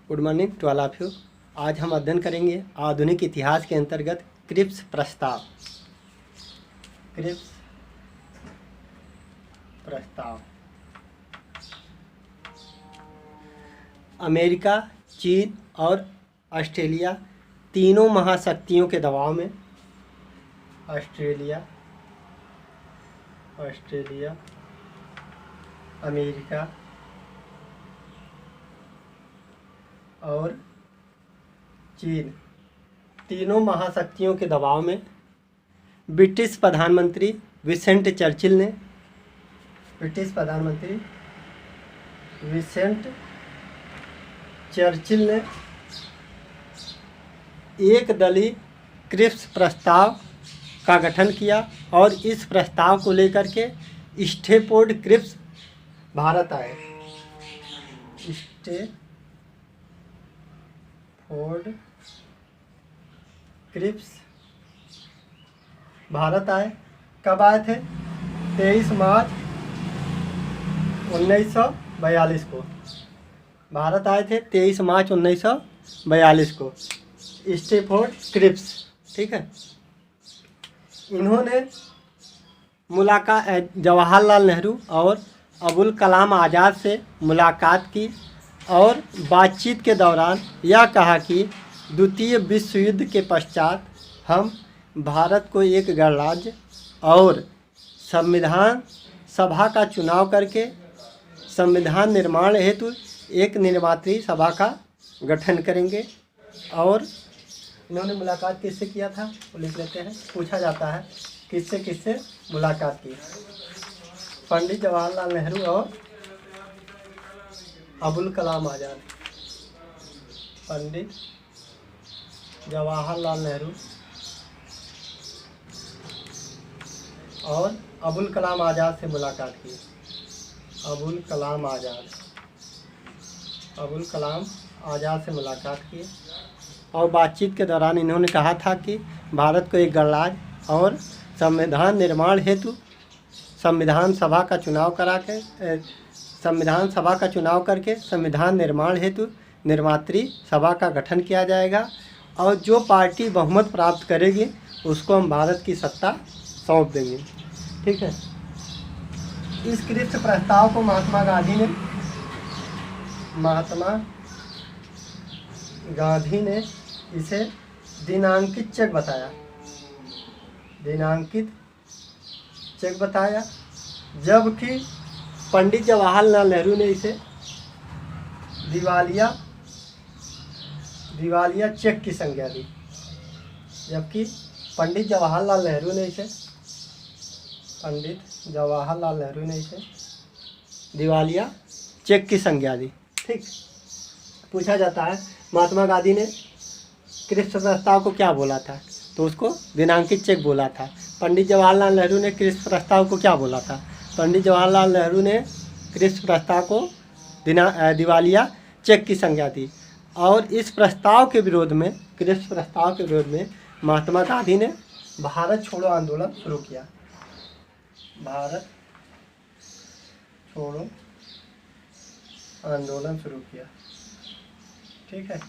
Good morning to all of you. आज हम अध्ययन करेंगे आधुनिक इतिहास के अंतर्गत क्रिप्स प्रस्ताव। क्रिप्स प्रस्ताव अमेरिका, चीन और ऑस्ट्रेलिया तीनों महाशक्तियों के दबाव में ऑस्ट्रेलिया, अमेरिका और चीन तीनों महाशक्तियों के दबाव में ब्रिटिश प्रधानमंत्री विंस्टन चर्चिल ने एक दलीय क्रिप्स प्रस्ताव का गठन किया और इस प्रस्ताव को लेकर के स्टैफोर्ड क्रिप्स भारत आए। स्टैफोर्ड क्रिप्स भारत आए। कब आए थे? 23 मार्च 1942 को भारत आए थे। 23 मार्च 1942 को स्टैफोर्ड क्रिप्स, ठीक है। इन्होंने मुलाकात जवाहरलाल नेहरू और अबुल कलाम आज़ाद से मुलाकात की और बातचीत के दौरान यह कहा कि द्वितीय विश्व युद्ध के पश्चात हम भारत को एक गणराज्य और संविधान सभा का चुनाव करके संविधान निर्माण हेतु एक निर्मात्री सभा का गठन करेंगे। और इन्होंने मुलाकात किससे किया था वो लिख लेते हैं। पूछा जाता है किससे मुलाकात की। पंडित जवाहरलाल नेहरू और अबुल कलाम आज़ाद। पंडित जवाहरलाल नेहरू और अबुल कलाम आज़ाद से मुलाकात की। अबुल कलाम आज़ाद से मुलाकात की और बातचीत के दौरान इन्होंने कहा था कि भारत को एक गणराज्य और संविधान निर्माण हेतु संविधान सभा का चुनाव करके संविधान निर्माण हेतु निर्मात्री सभा का गठन किया जाएगा और जो पार्टी बहुमत प्राप्त करेगी उसको हम भारत की सत्ता सौंप देंगे, ठीक है। इस क्रिप्स प्रस्ताव को महात्मा गांधी ने इसे दिनांकित चेक बताया, जबकि पंडित जवाहरलाल नेहरू ने इसे दिवालिया चेक की संज्ञा दी। जबकि पंडित जवाहरलाल नेहरू ने इसे दिवालिया चेक की संज्ञा दी, ठीक। पूछा जाता है महात्मा गांधी ने क्रिप्स प्रस्ताव को क्या बोला था, तो उसको दिनांकित चेक बोला था। पंडित जवाहरलाल नेहरू ने क्रिप्स प्रस्ताव को क्या बोला था? पंडित जवाहरलाल नेहरू ने क्रिप्स प्रस्ताव को दिवालिया चेक की संज्ञा दी। और इस प्रस्ताव के विरोध में, क्रिप्स प्रस्ताव के विरोध में महात्मा गांधी ने भारत छोड़ो आंदोलन शुरू किया। भारत छोड़ो आंदोलन शुरू किया, ठीक है।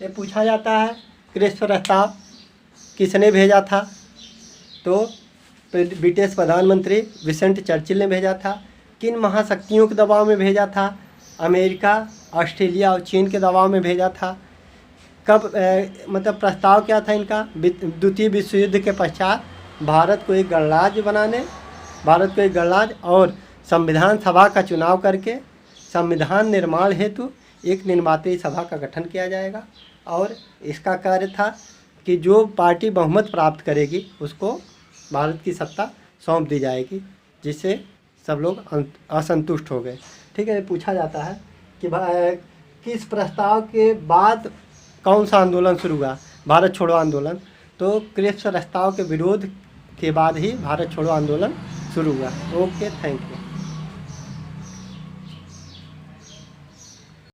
ये पूछा जाता है क्रिप्स प्रस्ताव किसने भेजा था, तो ब्रिटिश प्रधानमंत्री विंस्टन चर्चिल ने भेजा था। किन महाशक्तियों के दबाव में भेजा था? अमेरिका, ऑस्ट्रेलिया और चीन के दबाव में भेजा था। कब मतलब प्रस्ताव क्या था इनका? द्वितीय विश्व युद्ध के पश्चात भारत को एक गणराज्य और संविधान सभा का चुनाव करके संविधान निर्माण हेतु एक निर्मात्री सभा का गठन किया जाएगा। और इसका कार्य था कि जो पार्टी बहुमत प्राप्त करेगी उसको भारत की सत्ता सौंप दी जाएगी, जिससे सब लोग असंतुष्ट हो गए, ठीक है। पूछा जाता है कि किस प्रस्ताव के बाद कौन सा आंदोलन शुरू हुआ? भारत छोड़ो आंदोलन। तो क्रिप्स प्रस्ताव के विरोध के बाद ही भारत छोड़ो आंदोलन शुरू हुआ। Okay, thank you.